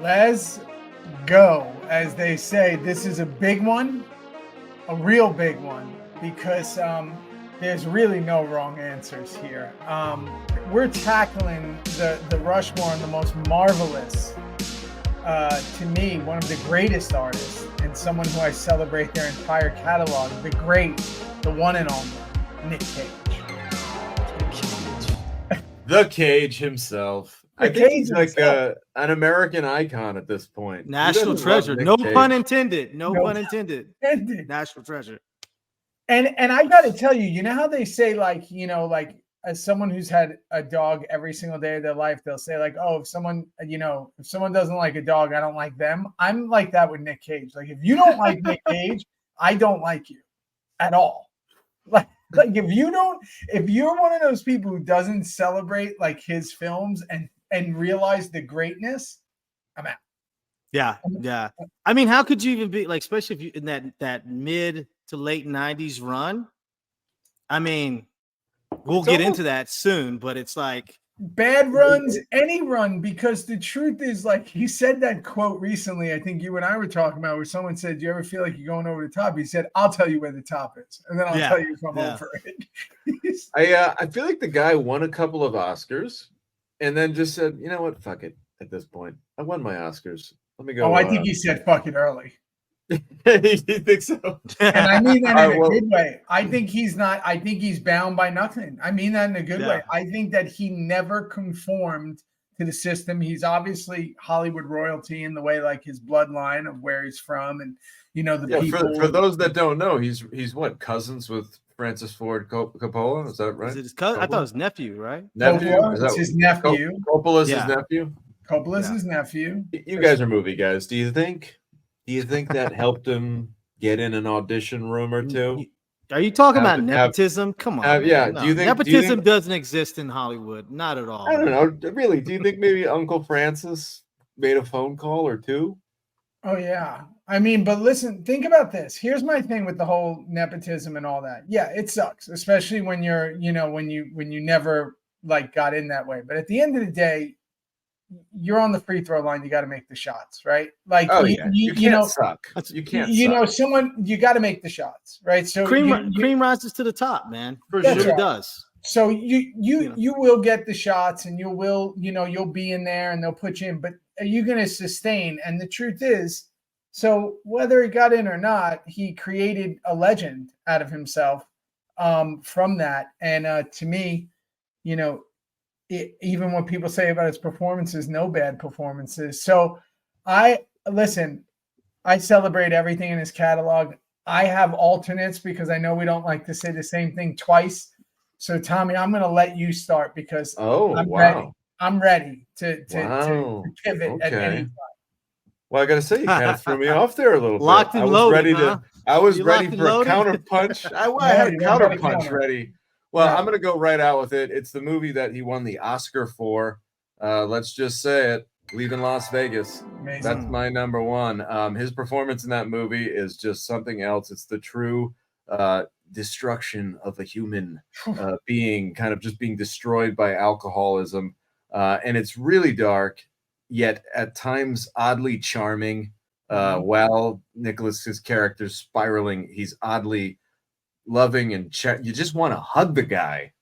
Let's go. As they say, this is a big one, a real big one, because there's really no wrong answers here. We're tackling the Rushmore and the most marvelous, to me, one of the greatest artists, and someone who I celebrate their entire catalog, the great, the one and only, Nick Cage. The Cage himself. I think he's like an American icon at this point. National treasure. No pun intended. No pun intended. National treasure. And I got to tell you, you know how they say, like, you know, like as someone who's had a dog every single day of their life, they'll say like, oh, if someone doesn't like a dog, I don't like them. I'm like that with Nick Cage. Like, if you don't like Nick Cage, I don't like you at all. Like if you're one of those people who doesn't celebrate like his films and realize the greatness, I'm out. Yeah. I mean, how could you even be like, especially if you in that mid to late 90s run? I mean, we'll get into that soon, but it's like bad runs, any run, because the truth is, like, he said that quote recently, I think you and I were talking about, where someone said, do you ever feel like you're going over the top? He said, I'll tell you where the top is, and then I'll tell you if I'm over it. I feel like the guy won a couple of Oscars and then just said, you know what, fuck it. At this point, I won my Oscars. Let me go. Oh, I think he said fuck it early. You think so? And I mean that in a good way. I think he's bound by nothing. I mean that in a good way. I think that he never conformed to the system. He's obviously Hollywood royalty in the way, like his bloodline of where he's from, and you know the people. For those that don't know, he's what, cousins with Francis Ford Coppola? Is that right? Is it his cousin? I thought it was nephew, right? Nephew? It's his nephew. Coppola's his nephew. Coppola's his nephew. You guys are movie guys. Do you think that helped him get in an audition room or two? Are you talking about nepotism? Come on. Yeah. No. Do you think nepotism doesn't exist in Hollywood? Not at all. I don't know. Really? Do you think maybe Uncle Francis made a phone call or two? Oh yeah. I mean, but listen, think about this. Here's my thing with the whole nepotism and all that. Yeah, it sucks, especially when you're, when you never like got in that way. But at the end of the day, you're on the free throw line. You got to make the shots, right? Like, you can't suck. You can't. You got to make the shots, right? So cream rises to the top, man. For sure, it does. So you will get the shots, and you'll be in there, and they'll put you in. But are you going to sustain? And the truth is, so whether he got in or not, he created a legend out of himself from that. And to me, even what people say about his performances, no bad performances. So I celebrate everything in his catalog. I have alternates because I know we don't like to say the same thing twice. So Tommy, I'm going to let you start because I'm ready to pivot at any time. Well, I got to say, you kind of threw me off there a little bit. Locked and loaded, I was ready for a counter punch. I had a counter punch ready. Well, I'm going to go right out with it. It's the movie that he won the Oscar for. Let's just say it. Leaving Las Vegas. Amazing. That's my number one. His performance in that movie is just something else. It's the true destruction of a human being, kind of just being destroyed by alcoholism. And it's really dark, yet at times oddly charming. While Nicolas's character's spiraling, he's oddly loving, and you just want to hug the guy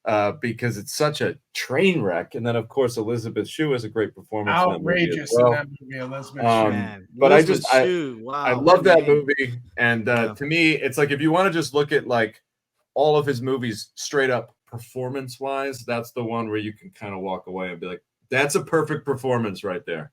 because it's such a train wreck. And then, of course, Elizabeth Shue has a great performance. Outrageous in that movie, Elizabeth Shue. But I love that movie. And to me, it's like if you want to just look at like all of his movies straight up performance-wise, that's the one where you can kind of walk away and be like, that's a perfect performance right there.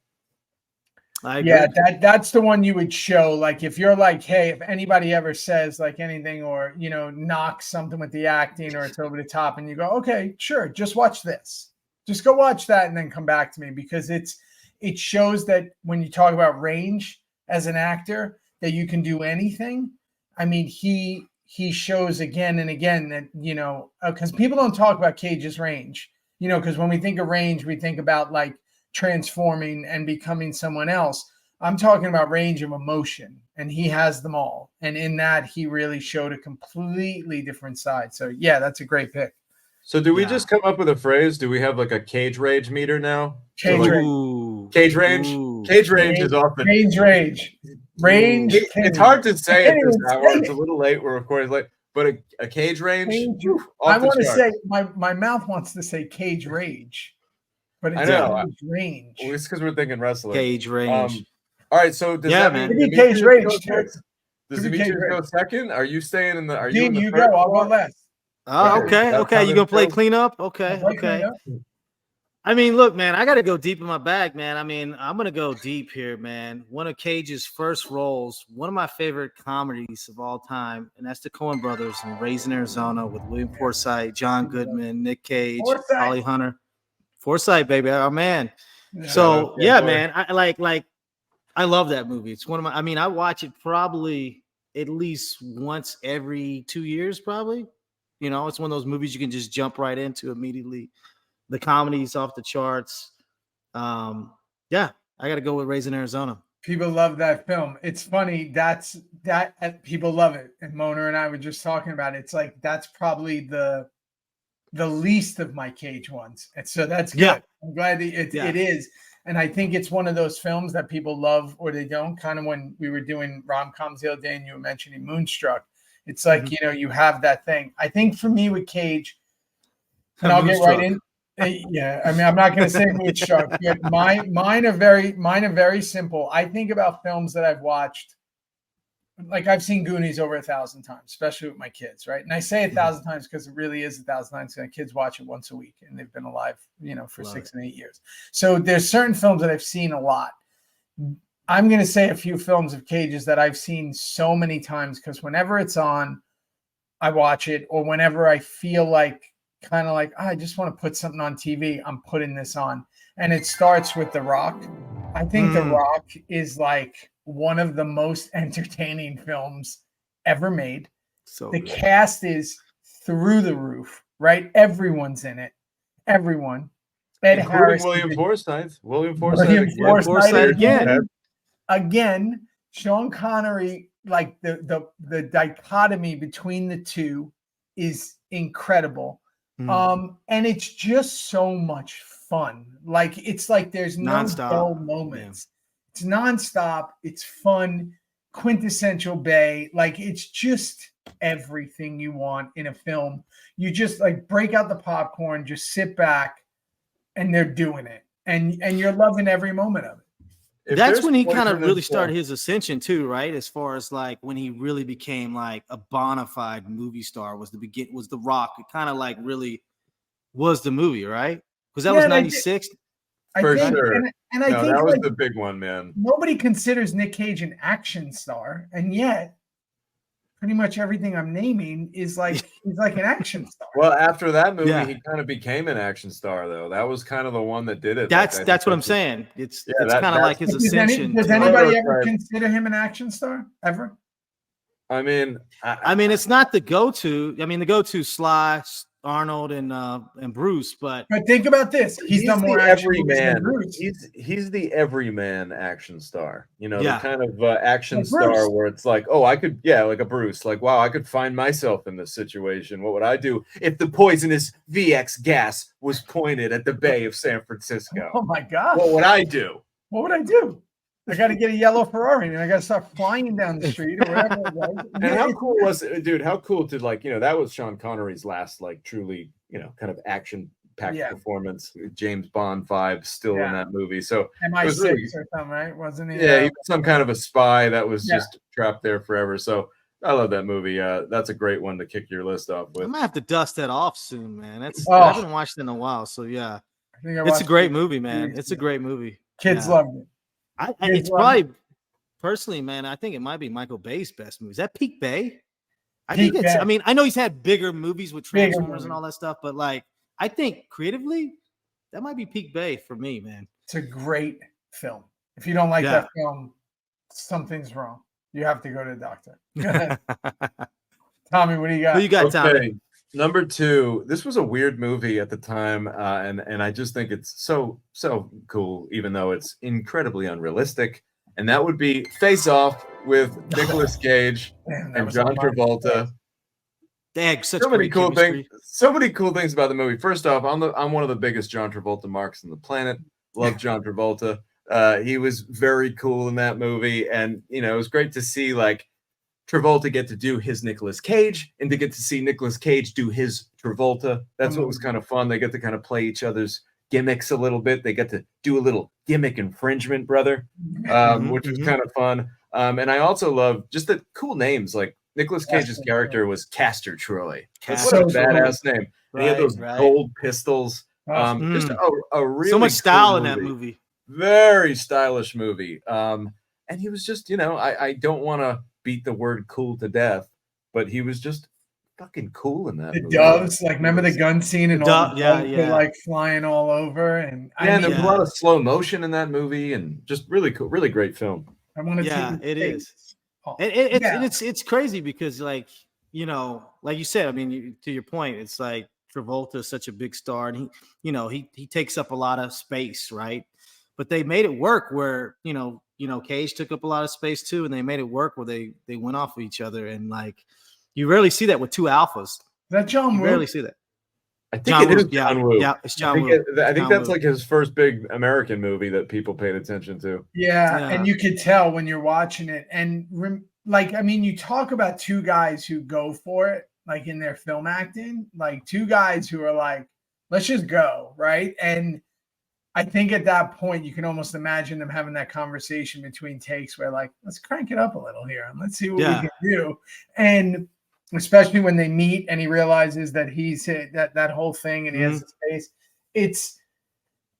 Yeah, that's the one you would show. Like if you're like, hey, if anybody ever says like anything or knocks something with the acting or it's over the top, and you go, okay, sure, just watch this. Just go watch that and then come back to me, because it shows that when you talk about range as an actor, that you can do anything. I mean, he shows again and again that, because people don't talk about Cage's range, because when we think of range, we think about like transforming and becoming someone else. I'm talking about range of emotion, and he has them all. And in that, he really showed a completely different side. So yeah, that's a great pick. So do we just come up with a phrase? Do we have like a Cage rage meter now? Cage rage. Cage rage? Ooh. Cage Rage is off the Range. It's hard to say at this hour. It's a little late. We're recording late, but a Cage Range. I want to say my mouth wants to say Cage Rage, but it's Cage Range. Well, it's because we're thinking wrestling. Cage Range. All right, so does that mean Cage Range? Does Demetrius go second? Are you staying in the? Are you? You go. I'll go last. Oh, okay. You gonna play cleanup? Okay. I mean, look, man, I got to go deep in my bag, man. I mean, I'm going to go deep here, man. One of Cage's first roles, one of my favorite comedies of all time, and that's the Coen Brothers in Raising Arizona with William Forsythe, John Goodman, Nick Cage, Holly Hunter. Forsythe, baby, our man. So, man, I love that movie. It's one of my, I mean, I watch it probably at least once every 2 years, probably. You know, it's one of those movies you can just jump right into immediately. The comedy's off the charts. I got to go with Raising Arizona. People love that film. It's funny. People love it. And Mona and I were just talking about it. It's like, that's probably the least of my Cage ones. And so that's good. Yeah. I'm glad it is. And I think it's one of those films that people love or they don't. Kind of when we were doing rom-coms the other day and you were mentioning Moonstruck. It's like, you know, you have that thing. I think for me with Cage, and I'll get right in. Yeah, I mean, I'm not going to say Moonstruck. Mine are very simple. I think about films that I've watched. Like I've seen Goonies over 1,000 times, especially with my kids, right? And I say 1,000 times because it really is 1,000 times. My kids watch it once a week, and they've been alive, you know, for 6 and 8 years. So there's certain films that I've seen a lot. I'm going to say a few films of Cage's that I've seen so many times because whenever it's on, I watch it, or whenever I feel like kind of like, I just want to put something on TV, I'm putting this on. And it starts with The Rock. I think The Rock is like one of the most entertaining films ever made. So the cast is through the roof, right? Everyone's in it. Everyone. Ed Harris. William Forsythe again. Again, Sean Connery, like the dichotomy between the two is incredible. And it's just so much fun. Like it's like there's no dull moments. Yeah. It's nonstop. It's fun. Quintessential Bay. Like it's just everything you want in a film. You just like break out the popcorn, just sit back, and they're doing it, and you're loving every moment of it. That's when he kind of really started his ascension too, right? As far as like when he really became like a bona fide movie star was The Rock. It kind of like really was the movie, right? Because that was 96. For sure. And I think that was the big one, man. Nobody considers Nick Cage an action star, and yet pretty much everything I'm naming is like he's like an action star. Well, after that movie, he kind of became an action star, though. That was kind of the one that did it. That's what I'm saying. It's kind of like his ascension. Does anybody ever consider him an action star ever? I mean, it's not the go-to. I mean, the go-to Sly, Arnold, and Bruce, but think about this. He's done more action than Bruce. He's the everyman action star. You know, the kind of action star where it's like, oh, I could, like a Bruce. Like, wow, I could find myself in this situation. What would I do if the poisonous VX gas was pointed at the Bay of San Francisco? Oh my God! What would I do? What would I do? I got to get a yellow Ferrari and I got to start flying down the street or whatever it was. And how cool was it, dude? How cool to like, you know, that was Sean Connery's last, like, truly, you know, kind of action-packed performance. James Bond vibe still in that movie. So MI6 really, or something, right? Wasn't he? Yeah, he was some kind of a spy that was just trapped there forever. So I love that movie. That's a great one to kick your list off with. I'm gonna have to dust that off soon, man. I haven't watched it in a while, so yeah. It's a great movie, man. It's a great movie. Kids loved it. It's probably personally, man. I think it might be Michael Bay's best movie. Is that Peak Bay? I think it's. I mean, I know he's had bigger movies with Transformers and all that stuff, but like, I think creatively, that might be Peak Bay for me, man. It's a great film. If you don't like that film, something's wrong. You have to go to the doctor. Go ahead. Tommy, what do you got? Who you got, Tommy? Number 2, this was a weird movie at the time, and I just think it's so cool, even though it's incredibly unrealistic. And that would be Face Off with Nicolas Cage and John Travolta. Dang, such so many cool things. So many cool things about the movie. First off, I'm one of the biggest John Travolta marks on the planet. Love John Travolta. He was very cool in that movie, and you know, it was great to see like Travolta get to do his Nicolas Cage, and to get to see Nicolas Cage do his Travolta. That's what was kind of fun. They get to kind of play each other's gimmicks a little bit. They get to do a little gimmick infringement, brother, which was kind of fun. And I also love just the cool names. Like Nicolas Cage's character was Castor Troy. What a badass name. And he had those gold pistols. Just a really so much style cool in that movie. Very stylish movie. And he was just, you know, I don't want to beat the word cool to death, but he was just fucking cool in that movie. Doves, like remember the gun scene and all the doves were like flying all over, and there was a lot of slow motion in that movie, and just really cool, really great film. I want to it is. It's crazy because, like, you know, like you said, I mean, to your point, it's like Travolta is such a big star, and he, you know, he takes up a lot of space, right? But they made it work where, you know, Cage took up a lot of space too, and they made it work where they went off of each other, and like you rarely see that with two alphas. Is that John Woo? You rarely see that. I think it is John Woo. Yeah, it's John Woo. I think that's like his first big American movie that people paid attention to. Yeah, and you could tell when you're watching it, and like, I mean, you talk about two guys who go for it, like in their film acting, like two guys who are like, let's just go, right? And I think at that point, you can almost imagine them having that conversation between takes where like, let's crank it up a little here and let's see what we can do. And especially when they meet and he realizes that he's hit that whole thing and he has his face. It's,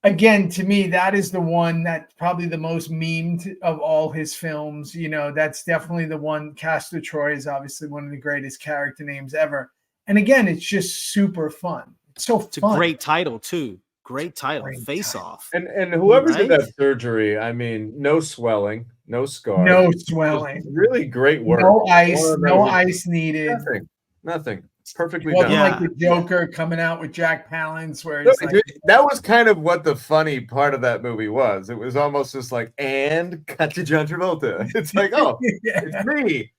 again, to me, that is the one that's probably the most memed of all his films. You know, that's definitely the one. Castor Troy is obviously one of the greatest character names ever. And again, it's just super fun. It's so It's a great title too. Great title, Face Off. And whoever did that surgery, I mean, no swelling, no scar, no swelling, really great work. No ice needed. Nothing. Perfectly done. Like the Joker coming out with Jack Palance, where that was kind of what the funny part of that movie was. It was almost just like, and cut to John Travolta. It's like, oh, it's me,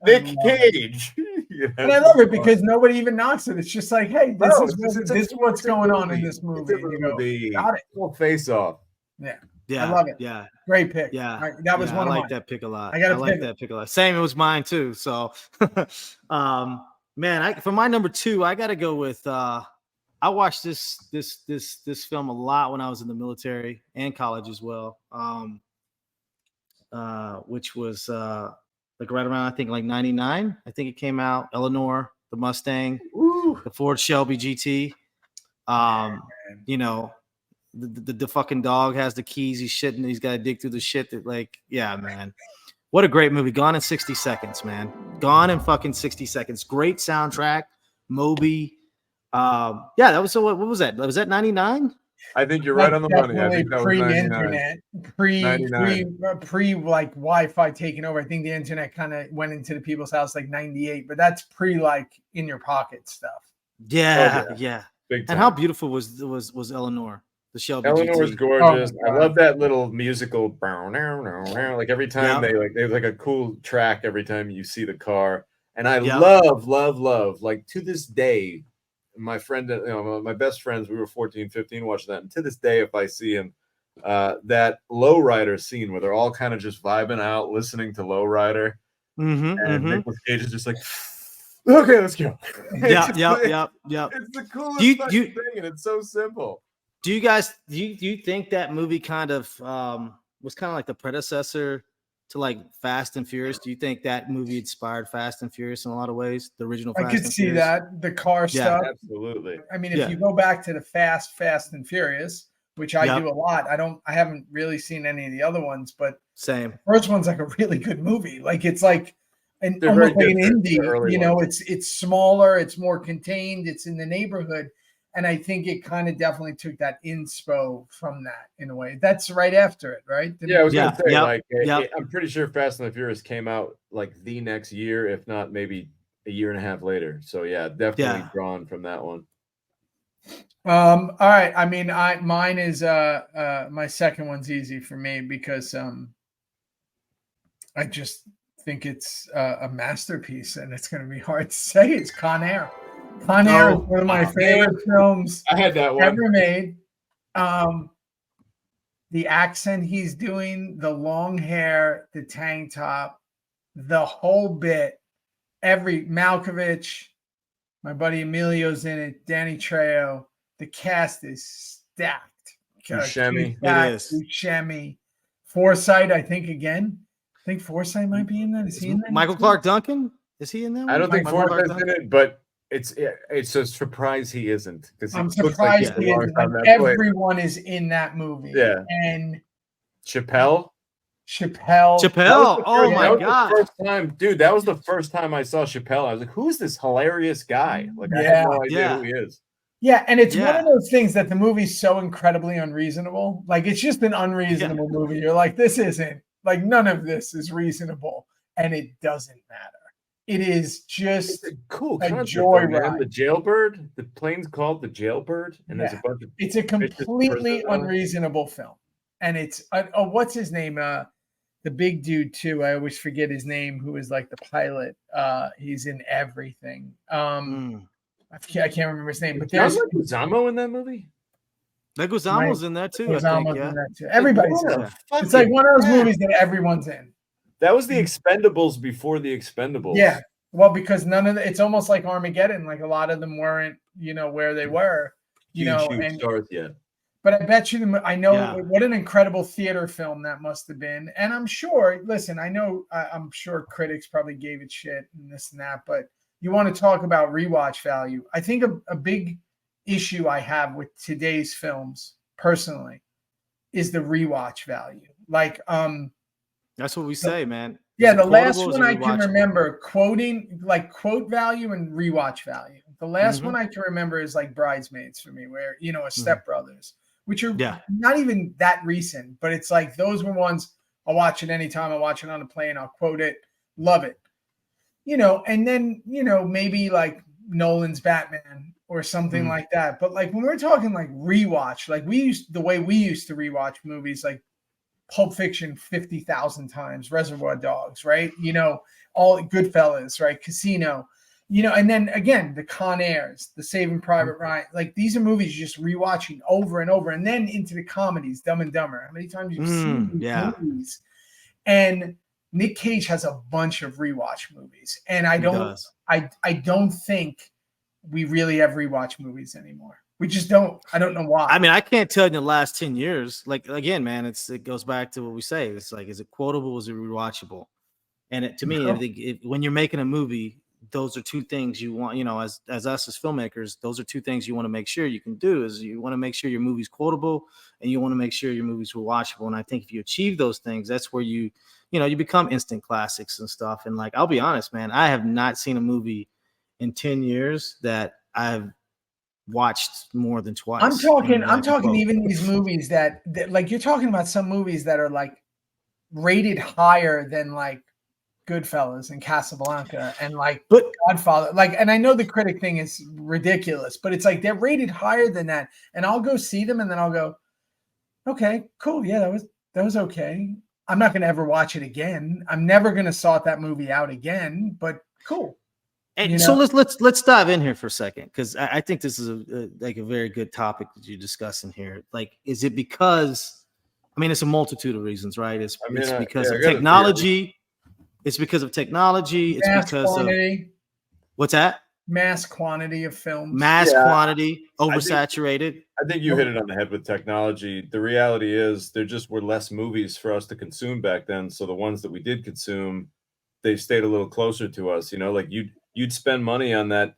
Nick Cage. And I love it because nobody even knocks it. It's just like, hey, this is what's going on in this movie. You go, got it. Full Face Off. Yeah, I love it. Yeah, great pick. Yeah, right, that was one. I of like mine. that pick a lot. I like that pick a lot. Same, it was mine too. So, man, for my number two, I got to go with. I watched this film a lot when I was in the military and college as well. Which was like right around, I think, like 99. I think it came out. Eleanor, the Mustang, the Ford Shelby GT. You know, the fucking dog has the keys. He's shitting. He's got to dig through the shit. That, like, yeah, man. What a great movie. Gone in 60 seconds, man. Gone in fucking 60 seconds. Great soundtrack. Moby. Yeah, that was so. What was that? Was that 99? I think you're right on the money. I think that was pre-internet, pre like Wi-Fi taking over. I think the internet kind of went into the people's house like 98, but that's pre like in your pocket stuff. Yeah. And how beautiful was Eleanor? The Shelby Eleanor's GT. gorgeous. I love that little musical. Like every time they like a cool track every time you see the car. And I love like to this day. My friend, my best friends, we were 14, 15 watching that. And to this day, if I see him, that Lowrider scene where they're all kind of just vibing out, listening to Lowrider. And Nicolas Cage is just like, okay, let's go. Yep. It's the coolest thing, and it's so simple. Do you guys, do you think that movie kind of was kind of like the predecessor to like Fast and Furious? Do you think that movie inspired Fast and Furious in a lot of ways? The original Fast I could and see Furious? that, the car stuff. Absolutely. I mean, if you go back to the Fast and Furious, which I do a lot, I haven't really seen any of the other ones, but same. The first one's like a really good movie. Like it's like almost like an indie, you know, it's smaller, it's more contained, it's in the neighborhood. And I think it kind of definitely took that inspo from that in a way. That's right after it, right? I was gonna say, I'm pretty sure Fast and the Furious came out like the next year, if not maybe a year and a half later. So yeah, definitely drawn from that one. All right. I mean, mine is my second one's easy for me because I just think it's a masterpiece, and it's going to be hard to say. It's Con Air. Con Air is one of my favorite films I had that one ever made. the accent he's doing, the long hair, the tank top, the whole bit, every Malkovich, my buddy Emilio's in it, Danny Trejo. The cast is stacked. Buscemi. It is. Buscemi. Forsythe, I think again. I think Forsythe might be in that. Is he in that? Michael Clark Duncan? Is he in that? I don't think Forsythe's in it, but it's a surprise he isn't. Because I'm surprised he isn't. Like, everyone is in that movie. Yeah. And Chappelle. Oh my God. First time, dude, that was the first time I saw Chappelle. I was like, who's this hilarious guy? Like, I had no idea who he is. Yeah, and it's one of those things that the movie's so incredibly unreasonable. Like, it's just an unreasonable movie. You're like, this isn't, like, none of this is reasonable. And it doesn't matter. It is just a cool a concept, joyride. The jailbird, the plane's called the jailbird, and there's a bunch of. It's a completely unreasonable film. And it's what's his name? The big dude too. I always forget his name. Who is like the pilot? He's in everything. I can't remember his name. But there's Leguizamo in that movie. Leguizamo's in there too. Leguizamo's in that too. Everybody's in it. It's like one of those movies that everyone's in. That was the Expendables before the Expendables. Yeah. Well, because none of it's almost like Armageddon. Like a lot of them weren't, where they were, huge stars yet. But I bet you, I know what an incredible theater film that must have been. And I'm sure, listen, I'm sure critics probably gave it shit and this and that, but you want to talk about rewatch value. I think a big issue I have with today's films personally is the rewatch value. Like, that's what we say, man. Yeah, the last one I can remember quoting, like quote value and rewatch value. The last one I can remember is like Bridesmaids for me, where, a Step Brothers, which are not even that recent, but it's like those were ones I'll watch it anytime I watch it on a plane. I'll quote it, love it. And then, maybe like Nolan's Batman or something like that. But like when we're talking like rewatch, like the way we used to rewatch movies, like Pulp Fiction 50,000 times, Reservoir Dogs, right? All Goodfellas, right? Casino, and then again, the Con Airs, the Saving Private Ryan, like these are movies you're just rewatching over and over, and then into the comedies, Dumb and Dumber. How many times you've seen these movies? And Nick Cage has a bunch of rewatch movies, and I don't think we really have rewatch movies anymore. We just don't. I don't know why. I mean, I can't tell in the last 10 years. Like, again, man, it goes back to what we say. It's like, is it quotable? Is it rewatchable? And to me, when you're making a movie, those are two things you want. As us as filmmakers, those are two things you want to make sure you can do. Is you want to make sure your movie's quotable, and you want to make sure your movie's rewatchable. And I think if you achieve those things, that's where you become instant classics and stuff. And like, I'll be honest, man, I have not seen a movie in 10 years that I've watched more than twice. I'm talking even these movies that like you're talking about some movies that are like rated higher than like Goodfellas and Casablanca and like Godfather. Like, and I know the critic thing is ridiculous, but it's like they're rated higher than that. And I'll go see them and then I'll go, okay, cool. Yeah, that was okay. I'm not going to ever watch it again. I'm never going to sort that movie out again, but cool. And so let's dive in here for a second, because I think this is a very good topic that you're discussing here. Like, is it because, it's a multitude of reasons, right? It's because of technology. It's because of technology. It's because of what's that? Mass quantity of films. Quantity, oversaturated. I think you hit it on the head with technology. The reality is there just were less movies for us to consume back then. So the ones that we did consume, they stayed a little closer to us. Like you'd spend money on that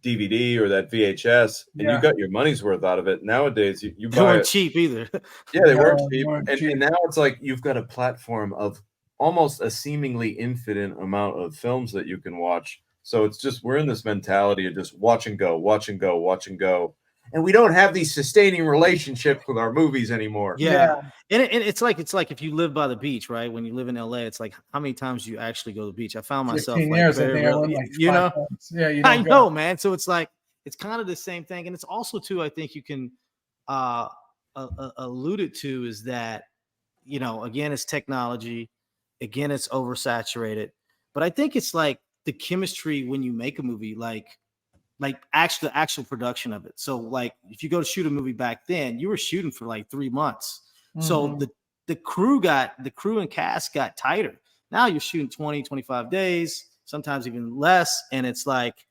DVD or that VHS, and you got your money's worth out of it. Nowadays, you buy. They weren't cheap either. Yeah, they weren't cheap. And now it's like you've got a platform of almost a seemingly infinite amount of films that you can watch. So it's just we're in this mentality of just watch and go, watch and go, watch and go. And we don't have these sustaining relationships with our movies anymore. Yeah. And it's like if you live by the beach, right? When you live in LA, it's like how many times do you actually go to the beach? I found myself I know, man. So it's like it's kind of the same thing. And it's also too, I think you can allude it to is that, again, it's technology, again, it's oversaturated. But I think it's like the chemistry when you make a movie, like actual production of it. So like if you go to shoot a movie back then, you were shooting for like 3 months. So the crew and cast got tighter. Now you're shooting 20, 25 days, sometimes even less. And it's like,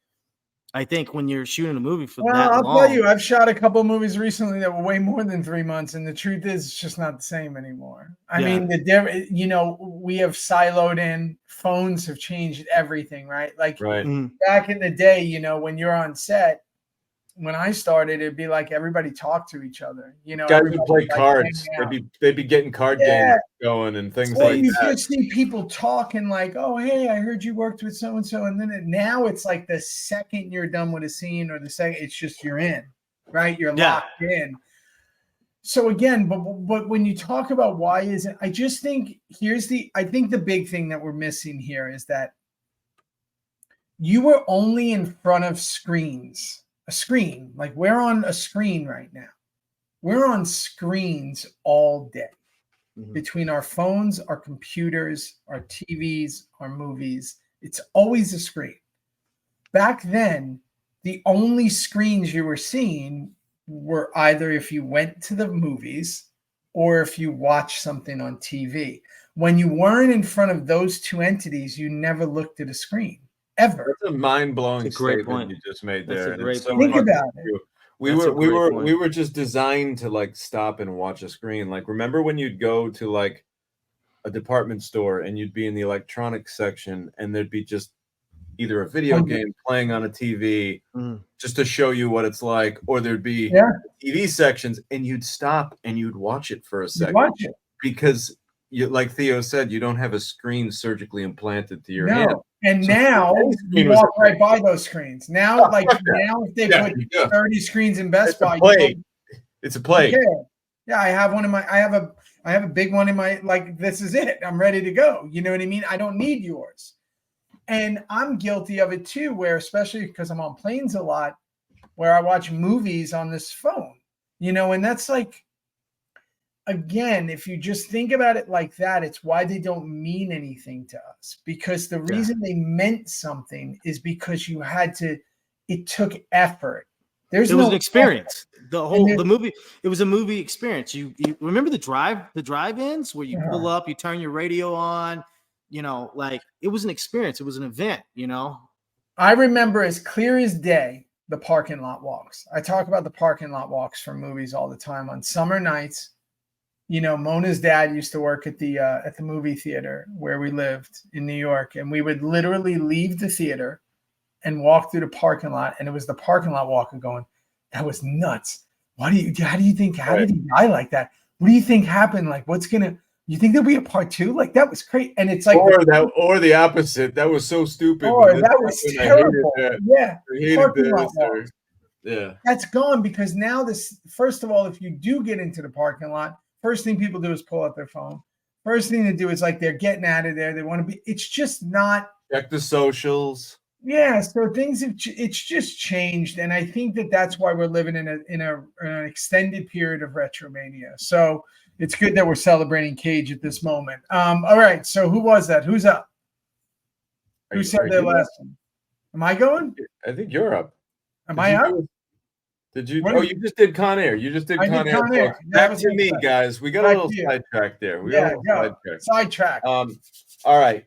I think when you're shooting a movie for that long. I'll tell you, I've shot a couple movies recently that were way more than 3 months. And the truth is, it's just not the same anymore. I mean, we have siloed in, phones have changed everything, right? Like back in the day, when you're on set, when I started, it'd be like everybody talked to each other. Guys would play cards. They'd be getting card games going and things like you that. You just see people talking like, "Oh, hey, I heard you worked with so and so," and then now it's like the second you're done with a scene, or the second it's just you're in, right? You're locked in. So again, but when you talk about why isn't, I just think I think the big thing that we're missing here is that you were only in front of screens. A screen, like we're on a screen right now. We're on screens all day between our phones, our computers, our TVs, our movies. It's always a screen. Back then, the only screens you were seeing were either if you went to the movies or if you watched something on TV. When you weren't in front of those two entities, you never looked at a screen. Ever. That's a mind-blowing statement you just made there. Think about it. We were just designed to like stop and watch a screen. Like, remember when you'd go to like a department store and you'd be in the electronics section and there'd be just either a video game playing on a TV just to show you what it's like, or there'd be TV sections and you'd stop and you'd watch it for a second because like Theo said, you don't have a screen surgically implanted to your hand. And now you walk right by those screens. Now, now if they put 30 screens in Best Buy, it's a play. Yeah, I have one in my. I have a big one in my. Like, this is it. I'm ready to go. You know what I mean? I don't need yours. And I'm guilty of it too, where especially because I'm on planes a lot, where I watch movies on this phone. And that's like. Again, if you just think about it like that, it's why they don't mean anything to us. Because the reason they meant something is because it took effort. It was an experience. Effort. The movie, it was a movie experience. You remember the drive-ins where you pull up, you turn your radio on, like it was an experience. It was an event, I remember as clear as day the parking lot walks. I talk about the parking lot walks from movies all the time on summer nights. Mona's dad used to work at the movie theater where we lived in New York, and we would literally leave the theater and walk through the parking lot, and it was the parking lot walker going, "That was nuts. How did he die like that? What do you think happened? Like, you think there'll be a part 2? Like, that was great." And it's like, or the opposite. That was so stupid. That was terrible. I hated that. That's gone because now first of all, if you do get into the parking lot, first thing people do is pull out their phone. First thing to do is like they're getting out of there. They want to be. It's just not. Check the socials. Yeah, so it's just changed, and I think that's why we're living in an extended period of retromania. So it's good that we're celebrating Cage at this moment. All right, so who was that? Who's up? Who said their last one? Am I going? I think you're up. Am I up? Did you? You just did Con Air. You just did Con Air. Back to me, guys. We got a little sidetrack there. Sidetrack. All right.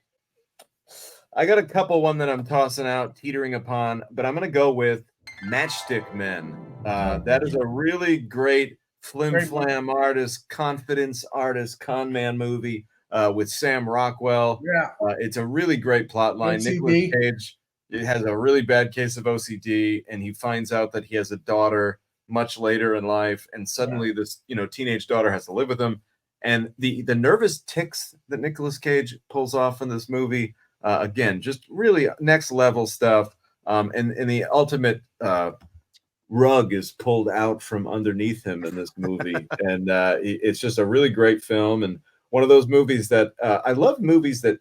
I got a one that I'm tossing out, teetering upon, but I'm going to go with Matchstick Men. That is a really great flim-flam artist, confidence artist, con man movie with Sam Rockwell. Yeah. It's a really great plot line. Nicolas Cage. It has a really bad case of OCD, and he finds out that he has a daughter much later in life, and suddenly this teenage daughter has to live with him. And the nervous tics that Nicolas Cage pulls off in this movie, again, just really next level stuff. And the ultimate rug is pulled out from underneath him in this movie, and it's just a really great film. And one of those movies that I love movies that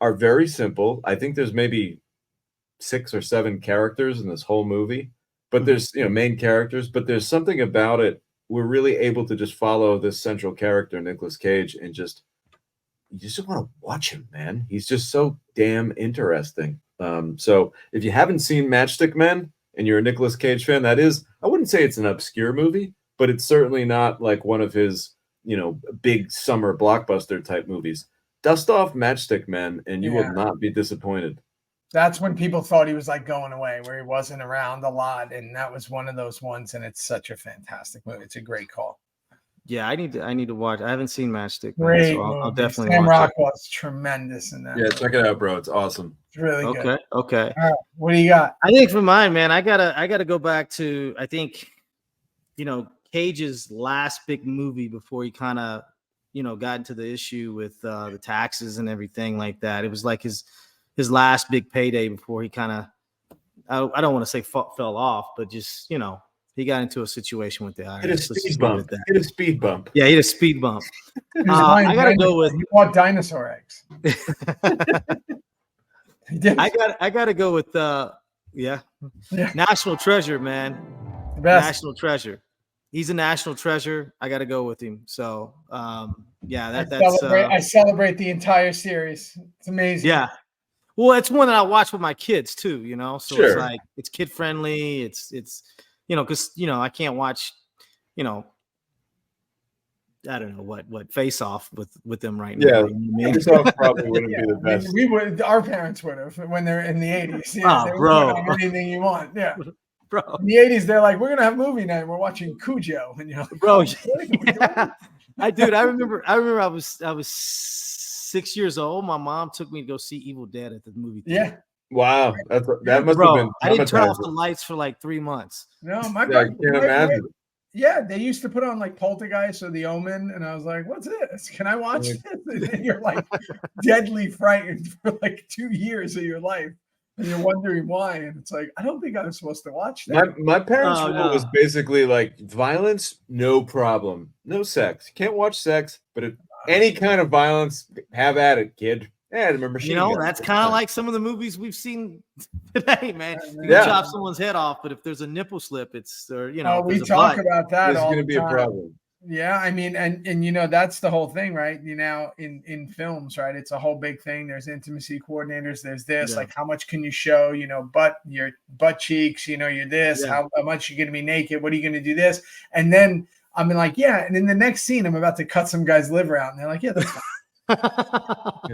are very simple. I think there's maybe 6 or 7 characters in this whole movie, but there's main characters, but there's something about it. We're really able to just follow this central character, Nicolas Cage, and you just want to watch him, man. He's just so damn interesting. So if you haven't seen Matchstick Men and you're a Nicolas Cage fan, I wouldn't say it's an obscure movie, but it's certainly not like one of his big summer blockbuster type movies. Dust off Matchstick Men, and you will not be disappointed. That's when people thought he was like going away, where he wasn't around a lot, and that was one of those ones. And it's such a fantastic movie. It's a great call. Yeah, I need to watch. I haven't seen Matchstick. Great, so I'll definitely Sam watch Rockwell's tremendous in that. Yeah, check it out, bro. It's awesome. It's really good. Okay. All right, what do you got? I think for mine, man, I gotta go back to, I think, Cage's last big movie before he kind of, got into the issue with the taxes and everything like that. It was like his last big payday before he kind of, I don't want to say fell off, but just, he got into a situation with the IRS. Hit a speed bump. Hit a speed bump. Yeah, hit a speed bump. I gotta go with. You bought dinosaur eggs. I gotta go with National Treasure, man. The best. National Treasure. He's a national treasure. I got to go with him. So, I celebrate the entire series. It's amazing. Yeah. Well, it's one that I watch with my kids too, So sure. It's like it's kid friendly. It's because I can't watch, I don't know what Face Off with them right now. Yeah, Face Off probably wouldn't be the best. We would. Our parents would have when they're in the 80s. Yeah, bro, anything you want. Yeah. Bro. In the 80s, they're like, we're gonna have movie night. We're watching Cujo, and you're like, bro. Yeah. I remember I was 6 years old. My mom took me to go see Evil Dead at the movie theater. Yeah. Wow, that must have been. I didn't turn off the lights for like 3 months. No, I can't imagine. Yeah, they used to put on like Poltergeist or The Omen, and I was like, "What's this? Can I watch this?" And then you're like deadly frightened for like 2 years of your life. And you're wondering why, and it's like, I don't think I was supposed to watch that. My parents' rule was basically like, violence, no problem, no sex. You can't watch sex, but if any kind of violence, have at it, kid. Yeah, I remember. That's kind of like some of the movies we've seen today, man. You can chop someone's head off, but if there's a nipple slip, we talk about that. It's going to be a problem. Yeah, I mean, and that's the whole thing, right? In films, right? It's a whole big thing. There's intimacy coordinators. There's this, like, how much can you show? Your butt cheeks. You're this. Yeah. How much you're going to be naked? What are you going to do this? And then I'm like, yeah. And in the next scene, I'm about to cut some guy's liver out, and they're like, yeah, that's fine.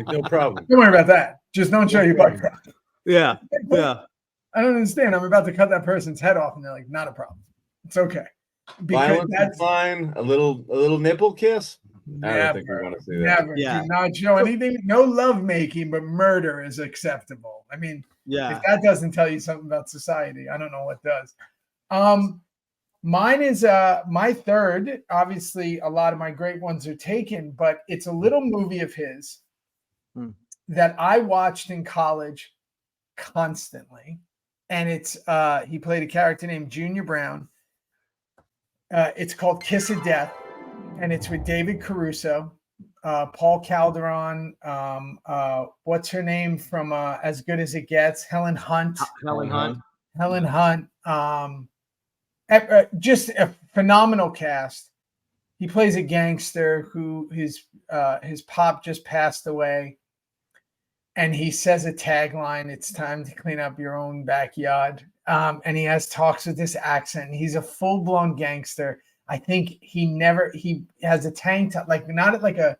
No problem. Don't worry about that. Just don't show your butt crack. Yeah. I don't understand. I'm about to cut that person's head off, and they're like, not a problem. It's okay. Because that's fine. A little nipple kiss. I don't think we want to see that. Never. Yeah. Do not show anything. No love making, but murder is acceptable. I mean, if that doesn't tell you something about society, I don't know what does. Mine is my third. Obviously, a lot of my great ones are taken, but it's a little movie of his that I watched in college constantly, and it's he played a character named Junior Brown. It's called Kiss of Death, and it's with David Caruso, Paul Calderon. What's her name from As Good as It Gets? Helen Hunt. Just a phenomenal cast. He plays a gangster who his pop just passed away, and he says a tagline: "It's time to clean up your own backyard." And he has talks with this accent. He's a full-blown gangster. I think he has a tank top, like not like a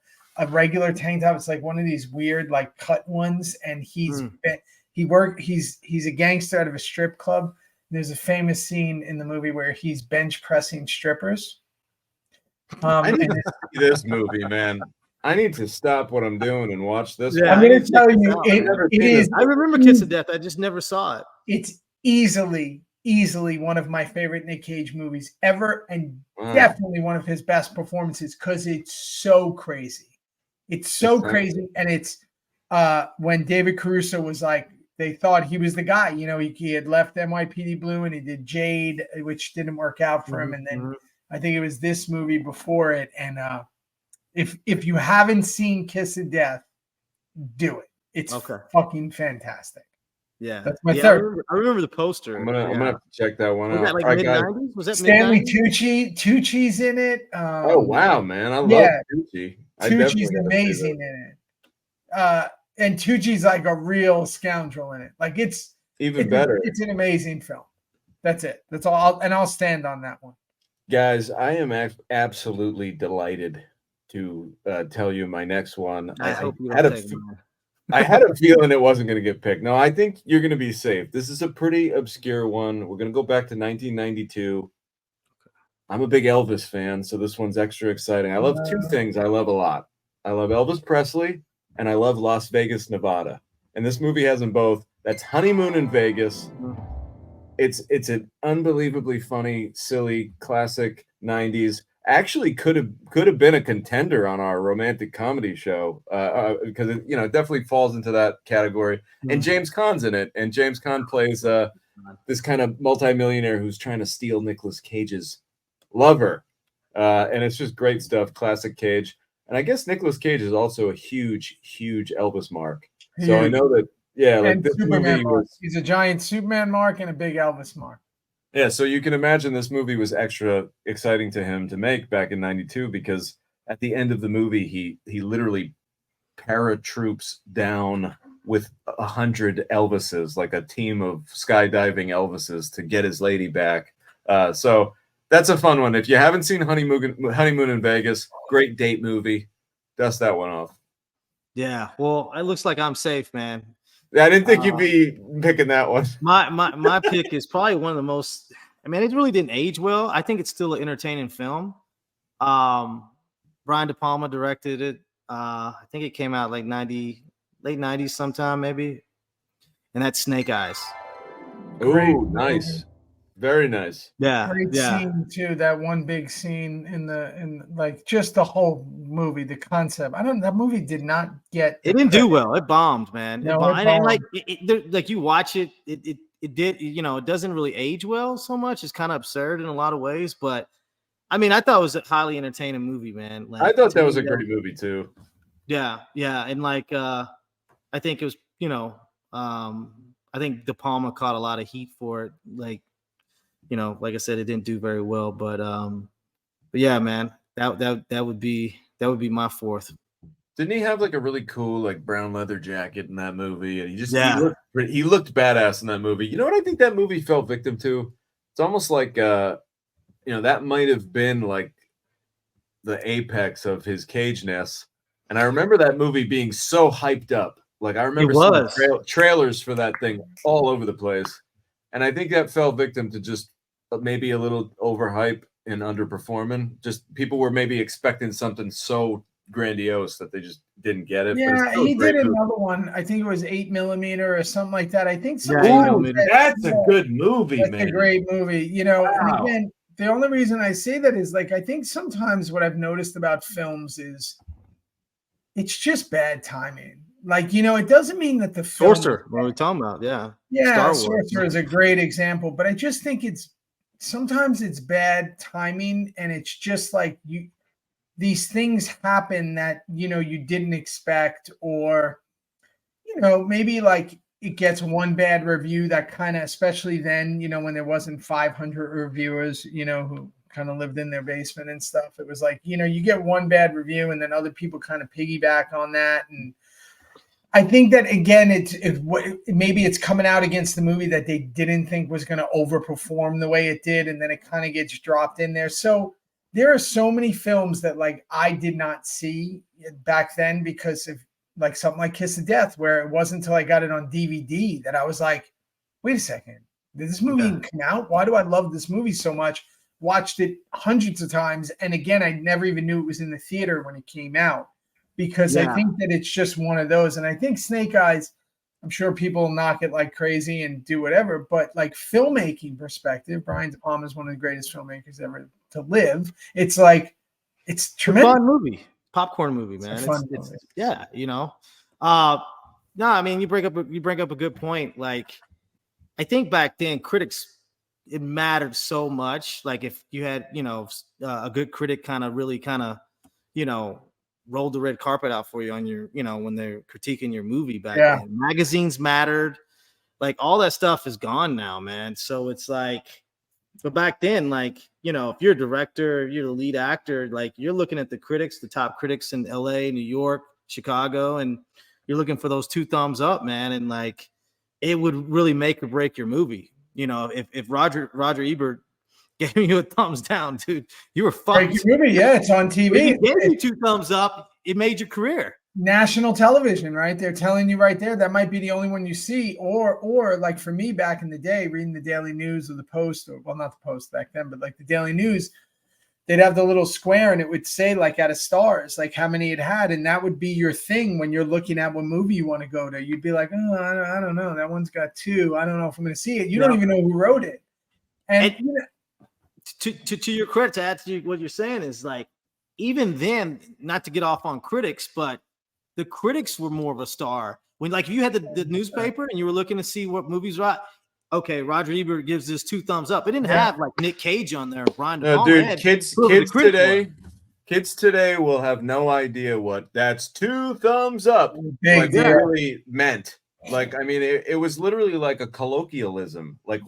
regular tank top. It's like one of these weird like cut ones. And he's a gangster out of a strip club. There's a famous scene in the movie where he's bench pressing strippers. I need to see this movie, man. I need to stop what I'm doing and watch this. Yeah, I'm going to tell you, it is. I remember Kiss of Death. I just never saw it. It's easily one of my favorite Nick Cage movies ever, and definitely one of his best performances because it's so crazy. It's so crazy, and it's when David Caruso was like, they thought he was the guy. He had left NYPD Blue and he did Jade, which didn't work out for him, and then I think it was this movie before it. And if you haven't seen Kiss of Death, do it. It's fucking fantastic. Yeah, that's my third. I remember the poster. I'm gonna have to check that one out. Was that like mid-90s? Was that Stanley mid-90s? Tucci's in it. Oh wow, man! I love Tucci. Tucci's amazing in it. And Tucci's like a real scoundrel in it. Like it's better. It's an amazing film. That's it. That's all. I'll stand on that one. Guys, I am absolutely delighted to tell you my next one. I hope you don't take mine. I had a feeling it wasn't going to get picked. No, I think you're going to be safe. This is a pretty obscure one. We're going to go back to 1992. I'm a big Elvis fan, so this one's extra exciting. I love two things I love a lot. I love Elvis Presley, and I love Las Vegas, Nevada. And this movie has them both. That's Honeymoon in Vegas. It's an unbelievably funny, silly, classic 90s. Actually could have been a contender on our romantic comedy show because it definitely falls into that category. And James Caan's in it, and James Caan plays this kind of multimillionaire who's trying to steal Nicolas Cage's lover, and it's just great stuff. Classic Cage, and I guess Nicolas Cage is also a huge Elvis mark. So I know that like this Superman movie he's a giant Superman mark and a big Elvis mark. Yeah, so you can imagine this movie was extra exciting to him to make back in 92 because at the end of the movie, he literally paratroops down with 100 Elvises, like a team of skydiving Elvises to get his lady back. So that's a fun one. If you haven't seen Honeymoon in Vegas, great date movie. Dust that one off. Yeah, well, it looks like I'm safe, man. I didn't think you'd be picking that one. My pick is probably one of the most. I mean, it really didn't age well. I think it's still an entertaining film. Brian De Palma directed it. I think it came out like late 90s sometime maybe. And that's Snake Eyes. Oh, nice. Very nice. Yeah. Great scene too. That one big scene in like just the whole movie, the concept. That movie did not get. It didn't do well. It bombed, man. No, it bombed. And like you watch it, it did. It doesn't really age well so much. It's kind of absurd in a lot of ways, but I mean, I thought it was a highly entertaining movie, man. Like, I thought that was a great movie too. Yeah, and like I think it was, I think De Palma caught a lot of heat for it, like. Like I said, it didn't do very well, but yeah, man, that would be my fourth. Didn't he have like a really cool like brown leather jacket in that movie? And he looked badass in that movie. You know what I think that movie fell victim to? It's almost like that might have been like the apex of his Cage-ness. And I remember that movie being so hyped up. Like I remember seeing trailers for that thing all over the place. And I think that fell victim to just maybe a little overhype and underperforming. Just people were maybe expecting something so grandiose that they just didn't get it. Yeah, he did another one. I think it was 8mm or something like that. I think so. That's a good movie, man. That's a great movie. Wow. And again, the only reason I say that is like I think sometimes what I've noticed about films is it's just bad timing. Like, it doesn't mean that the film. Sorcerer, what are we talking about? Yeah. Yeah, Sorcerer is a great example, but I just think sometimes it's bad timing, and it's just like these things happen that you didn't expect, or maybe like it gets one bad review that kind of, especially then, when there wasn't 500 reviewers, who kind of lived in their basement and stuff. It was like, you get one bad review and then other people kind of piggyback on that. And I think that again, maybe it's coming out against the movie that they didn't think was going to overperform the way it did, and then it kind of gets dropped in there. So there are so many films that like I did not see back then because of like something like Kiss of Death, where it wasn't until I got it on DVD that I was like, wait a second, did this movie even come out? Why do I love this movie so much? Watched it hundreds of times, and again, I never even knew it was in the theater when it came out. Because I think that it's just one of those. And I think Snake Eyes, I'm sure people knock it like crazy and do whatever, but like filmmaking perspective, Brian De Palma is one of the greatest filmmakers ever to live. It's like, it's tremendous. Fun movie, popcorn movie, man. It's yeah, no, I mean, you bring up a good point. Like, I think back then critics, it mattered so much. Like if you had, a good critic kind of really kind of, rolled the red carpet out for you on your, when they're critiquing your movie back then. Magazines mattered. Like all that stuff is gone now, man. So it's like, but back then, like, if you're a director, you're the lead actor, like you're looking at the critics, the top critics in LA, New York, Chicago, and you're looking for those 2 thumbs up, man. And like, it would really make or break your movie. If Roger Ebert gave you a thumbs down, dude. You were fucked. Movie, yeah, it's on TV. It gave you 2 thumbs up. It made your career. National television, right? They're telling you right there that might be the only one you see, or like for me back in the day, reading the Daily News or the Post, or well, not the Post back then, but like the Daily News, they'd have the little square and it would say like out of stars, like how many it had, and that would be your thing when you're looking at what movie you want to go to. You'd be like, oh, I don't know, that one's got 2. I don't know if I'm going to see it. You don't even know who wrote it. And you know, to your credit, to add to what you're saying is like, even then, not to get off on critics, but the critics were more of a star. When like if you had the newspaper and you were looking to see what movies right, okay, Roger Ebert gives this 2 thumbs up. It didn't have like Nick Cage on there, Brian De Palma. Dude, kids today will have no idea what that's 2 thumbs up like really meant. Like, I mean, it was literally like a colloquialism. Like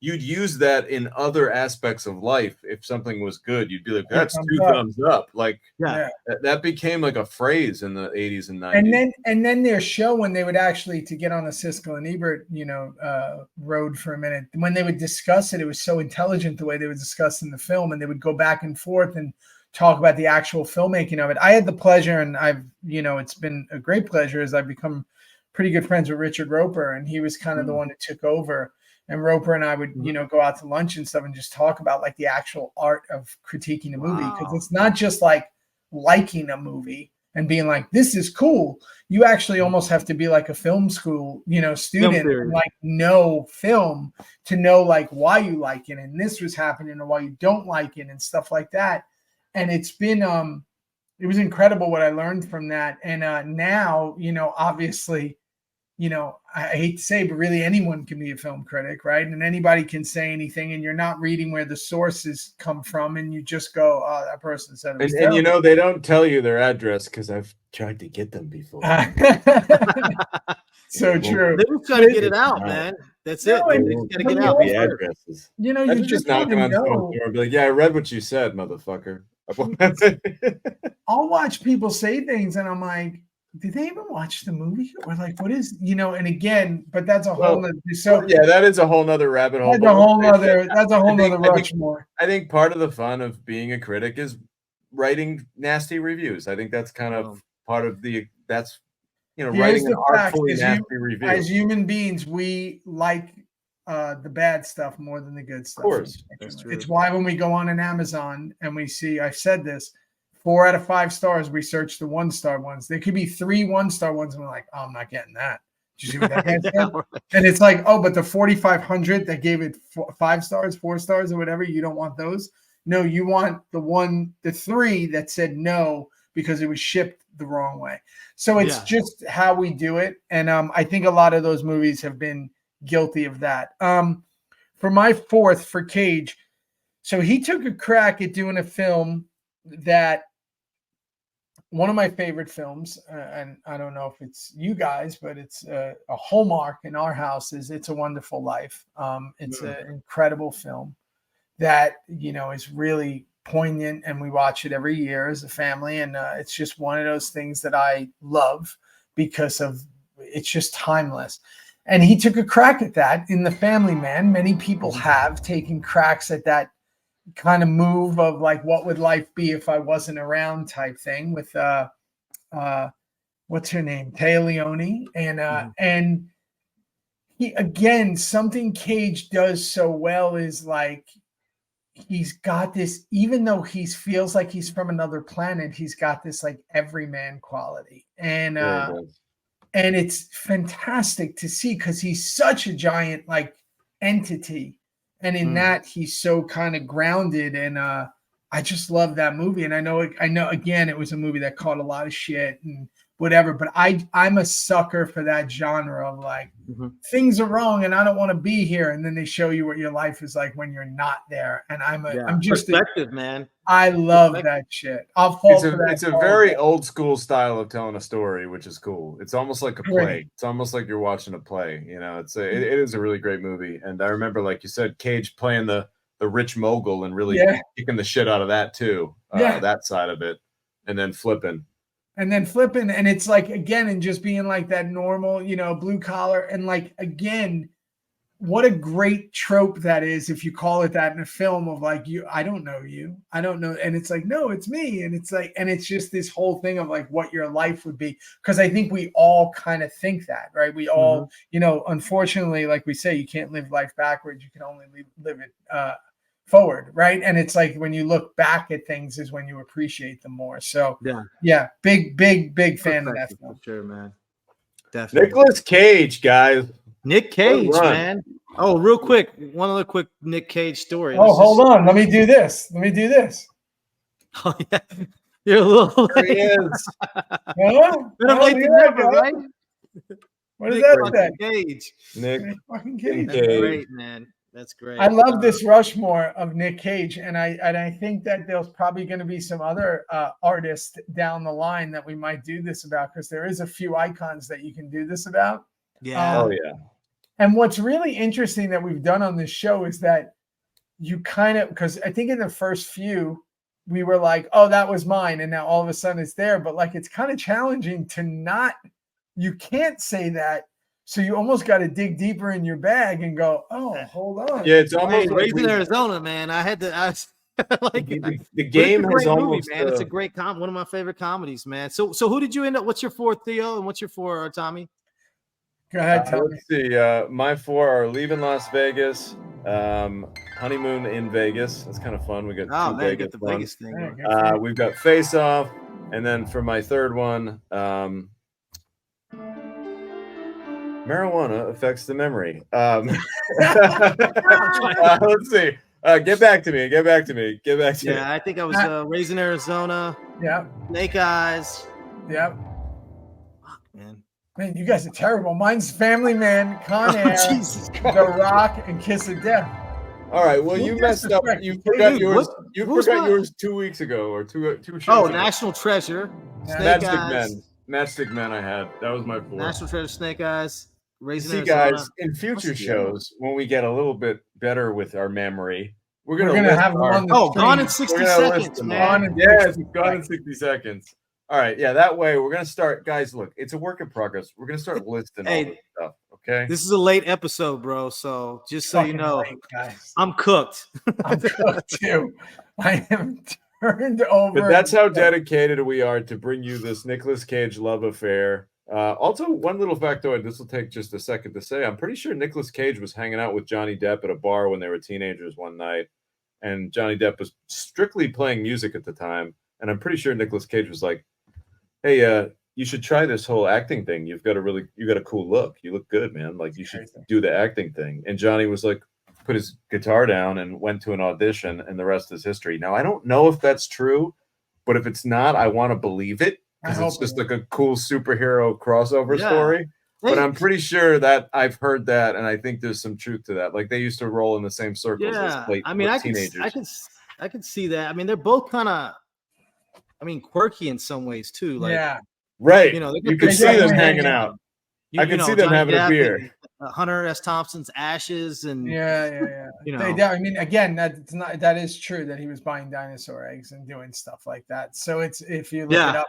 you'd use that in other aspects of life. If something was good, you'd be like, that's 2 thumbs up. Like that became like a phrase in the 80s and 90s. And then their show, when they would actually, to get on a Siskel and Ebert, road for a minute, when they would discuss it, it was so intelligent the way they would discuss in the film, and they would go back and forth and talk about the actual filmmaking of it. I had the pleasure, and I've, it's been a great pleasure, as I've become pretty good friends with Richard Roper, and he was kind of the one that took over. And Roper and I would, go out to lunch and stuff and just talk about like the actual art of critiquing a movie. Because it's not just like liking a movie and being like, this is cool. You actually almost have to be like a film school, student and like know film to know like why you like it and this was happening or why you don't like it and stuff like that. And it's been, it was incredible what I learned from that. And now, obviously, I hate to say, but really anyone can be a film critic, right? And anybody can say anything, and you're not reading where the sources come from, and you just go, "Oh, that person said it was terrible." And they don't tell you their address because I've tried to get them before. So true. They were trying to get it out, man. That's it. They got to get out the addresses. You just knocking on the phone door and be like, "Yeah, I read what you said, motherfucker." I'll watch people say things, and I'm like, did they even watch the movie? Or like, what is, and again, but that's a whole nother, that is a whole nother rabbit hole. That's a whole nother Rushmore. I think part of the fun of being a critic is writing nasty reviews. I think that's kind of part of writing an artfully nasty review. As human beings, we like the bad stuff more than the good stuff. Of course. It's why when we go on an Amazon and we see, I've said this, 4 out of 5 stars, we search the 1-star ones. There could be 3 1-star ones, and we're like, oh, I'm not getting that. Did you see what that guy said? And it's like, oh, but the 4,500 that gave it 5 stars, 4 stars, or whatever, you don't want those. No, you want the 3 that said no because it was shipped the wrong way. So it's just how we do it. And I think a lot of those movies have been guilty of that. For my 4th, for Cage, so he took a crack at doing a film that one of my favorite films, and I don't know if it's you guys, but it's a hallmark in our house, is It's a Wonderful Life. It's an incredible film that, is really poignant, and we watch it every year as a family. And it's just one of those things that I love because of it's just timeless. And he took a crack at that in The Family Man. Many people have taken cracks at that kind of move of like, what would life be if I wasn't around type thing with what's her name, Téa Leoni, and he, again, something Cage does so well is like he's got this, even though he feels like he's from another planet, he's got this like everyman quality, and it's fantastic to see because he's such a giant like entity. And in that, he's so kind of grounded, and I just love that movie. And I know, again, it was a movie that caught a lot of shit and whatever, but I'm a sucker for that genre of like, things are wrong and I don't want to be here. And then they show you what your life is like when you're not there. And I'm just perspective, man. I love that shit. I'll fall for that. It's a very old school style of telling a story, which is cool. It's almost like a play. It's almost like you're watching a play. It is a really great movie. And I remember, like you said, Cage playing the rich mogul and really kicking the shit out of that too. That side of it, and then flipping. And it's like, again, and just being like that normal, blue collar, and like, again, what a great trope that is if you call it that in a film of like, I don't know you, I don't know, and it's like, no, it's me, and it's like, and it's just this whole thing of like what your life would be, because I think we all kind of think that, right? We all, unfortunately, like we say, you can't live life backwards, you can only live it forward, right? And it's like when you look back at things is when you appreciate them more. So big fan of that film. For sure, man. Definitely. Nicolas Cage, guys. Nick Cage, man. Oh, real quick, one other quick Nick Cage story. Hold on, let me do this. Oh yeah, you're a little late. There he is. Right? What does that say? Cage. Nick fucking Cage. That's great, man. That's great. I love this Rushmore of Nick Cage, and I think that there's probably going to be some other artists down the line that we might do this about, because there is a few icons that you can do this about. Yeah. And what's really interesting that we've done on this show is that you kind of, because I think in the first few we were like, oh, that was mine, and now all of a sudden it's there, but like it's kind of challenging to not, you can't say that. So you almost got to dig deeper in your bag and go, oh, hold on. Yeah, it's almost like Raising Arizona, man. I like the game has almost movie, man. It's a great one of my favorite comedies, man. So who did you end up? What's your 4, Theo, and what's your 4, Tommy? Go ahead, Tommy. Let's see. My 4 are Leaving Las Vegas, Honeymoon in Vegas. That's kind of fun. We got two Vegas ones. Vegas thing. We've got Face Off, and then for my third one, marijuana affects the memory. Let's see. Get back to me. Yeah, I think I was Raising Arizona. Yeah. Snake Eyes. Yeah. Fuck, man. Man, you guys are terrible. Mine's Family Man, Con Air, The Rock, and Kiss of Death. All right. Well, you messed up. You forgot yours. You forgot yours 2 weeks ago, or two shows. Oh, ago. National Treasure. Matchstick Men. I had that was my 4. National Treasure, Snake Eyes. Raising Arizona. Guys, in future shows, when we get a little bit better with our memory, we're gonna have them on the screen. Gone in 60 Seconds, man. Yes, Gone in 60 Seconds. All right, yeah, that way we're gonna start, guys. Look, it's a work in progress. We're gonna start listing all this stuff. Okay, this is a late episode, bro. So just so you know, I'm cooked. I'm cooked too. I am turned over. But that's how dedicated we are to bring you this Nicolas Cage love affair. Also, one little factoid, this will take just a second to say. I'm pretty sure Nicolas Cage was hanging out with Johnny Depp at a bar when they were teenagers one night, and Johnny Depp was strictly playing music at the time. And I'm pretty sure Nicolas Cage was like, "Hey, you should try this whole acting thing. You got a cool look. You look good, man. Like you should do the acting thing." And Johnny was like, put his guitar down and went to an audition, and the rest is history. Now, I don't know if that's true, but if it's not, I want to believe it. Because it's just like a cool superhero crossover story. But I'm pretty sure that I've heard that, and I think there's some truth to that. Like they used to roll in the same circles as teenagers. I can see that. I mean, they're both kind of, quirky in some ways too. Like, right. You can see them hanging out. I can see them having a beer. Hunter S. Thompson's Ashes, and again, that is true that he was buying dinosaur eggs and doing stuff like that. So it's, if you look it up,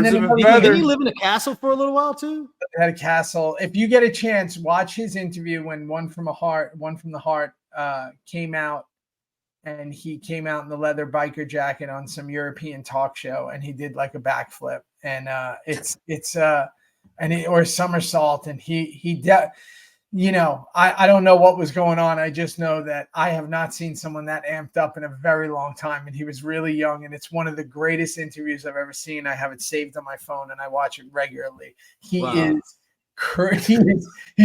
did he live in a castle for a little while too? Had a castle. If you get a chance, watch his interview when One from the Heart came out, and he came out in the leather biker jacket on some European talk show, and he did like a backflip, and or somersault, and I don't know what was going on. I just know that I have not seen someone that amped up in a very long time, and he was really young, and it's one of the greatest interviews I've ever seen. I have it saved on my phone, and I watch it regularly. He's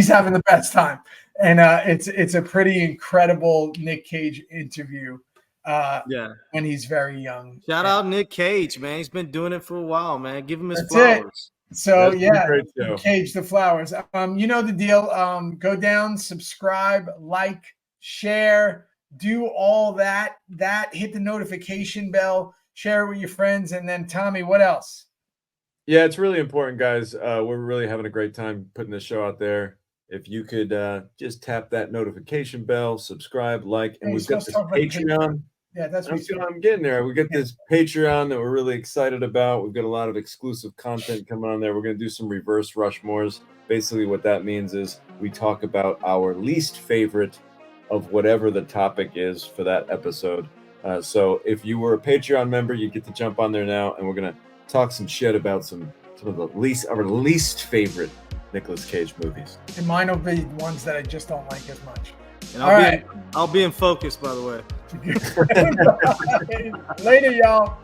having the best time, and it's a pretty incredible Nick Cage interview. When he's very young. Shout out Nick Cage, man. He's been doing it for a while, man. Give him his flowers. So Cage the flowers. You know the deal. Go down, subscribe, like, share, do all that. Hit the notification bell, share it with your friends, and then Tommy, what else? Yeah, it's really important, guys. We're really having a great time putting this show out there. If you could just tap that notification bell, subscribe, like, and we've got this Patreon. Yeah, that's what I'm getting there. We got this Patreon that we're really excited about. We've got a lot of exclusive content coming on there. We're going to do some reverse Rushmores. Basically, what that means is we talk about our least favorite of whatever the topic is for that episode. So if you were a Patreon member, you get to jump on there now, and we're going to talk some shit about some of our least favorite Nicolas Cage movies. And mine will be ones that I just don't like as much. And I'll be in focus, by the way. Later, y'all.